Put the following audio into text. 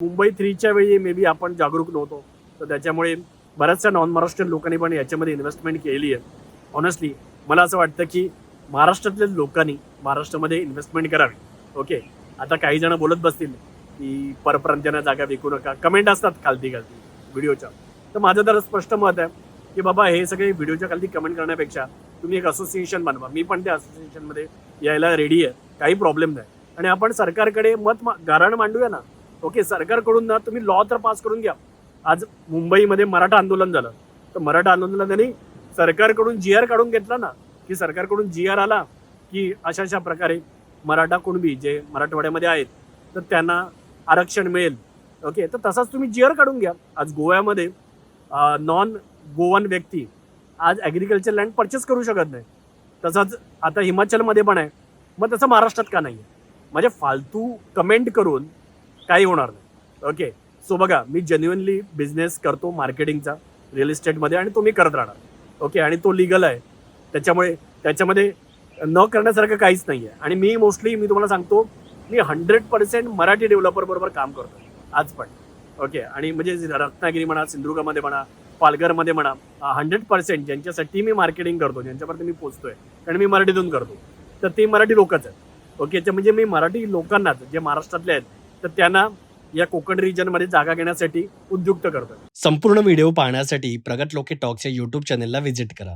मुंबई 3च्या वेळी may be आपण जागरूक नव्हतो, तर त्याच्यामुळे बऱ्याचशा नॉन महाराष्ट्रीयन लोकांनी पण याच्यामध्ये इन्व्हेस्टमेंट केली आहे. ऑनेस्टली मला असं वाटतं की महाराष्ट्रातल्या लोकांनी महाराष्ट्रामध्ये इन्व्हेस्टमेंट करावी. ओके, आता काही जण बोलत बसतील की परप्रांतीयांना जागा विकू नका, कमेंट असतात खालती व्हिडिओच्या. तर माझं तर स्पष्ट मत आहे की बाबा हे सगळे व्हिडिओच्या खालती कमेंट करण्यापेक्षा तुम्ही एक असोसिएशन बनवा. मी पण त्या असोसिएशनमध्ये यायला रेडी आहे, काही प्रॉब्लेम नाही. आणि आपण सरकारकडे गाऱ्हाण मांडूया ना. ओके, सरकारकडून ना तुम्ही लॉ तर पास करून घ्या. आज मुंबईमध्ये मराठा आंदोलन झालं, तर मराठा आंदोलनाने सरकारकडून जी आर काढून घेतला ना, की सरकारकडून जी आर आला की अशा प्रकारे मराठा कुणबी जे मराठवाड्यामध्ये आहेत तर त्यांना आरक्षण मिळेल. ओके, तर तसाच तुम्ही जी आर काढून घ्या. आज गोव्यामध्ये नॉन गोवन व्यक्ती आज ॲग्रिकल्चर लँड परचेस करू शकत नाही. तसंच आता हिमाचलमध्ये पण आहे. मग तसं महाराष्ट्रात का नाही आहे? म्हणजे फालतू कमेंट करून काही होणार नाही. ओके, सो बघा, मी जेन्युइनली बिझनेस करतो मार्केटिंगचा रिअल इस्टेटमध्ये, आणि तो मी करत राहणार. ओके, आणि तो लिगल आहे. त्याच्यामुळे त्याच्यामध्ये न करण्यासारखं काहीच नाही आहे. आणि मी तुम्हाला सांगतो, मी 100% मराठी डेव्हलपर बरोबर काम करतो आज पण. ओके, आणि म्हणजे रत्नागिरी म्हणा, सिंधुदुर्गमध्ये म्हणा, पालघरमध्ये म्हणा, 100% ज्यांच्यासाठी मी मार्केटिंग करतो, ज्यांच्यापर्यंत मी पोहोचतोय, कारण मी मराठीतून करतो, तर ते मराठी लोकच आहेत. ओके, तर म्हणजे मी मराठी लोकांनाच, जे महाराष्ट्रातले आहेत, तर त्यांना या कोकण रिजनमध्ये जागा घेण्यासाठी उद्युक्त करतोय. संपूर्ण व्हिडिओ पाहण्यासाठी प्रगत लोके टॉक्सच्या यूट्यूब चॅनलला व्हिजिट करा.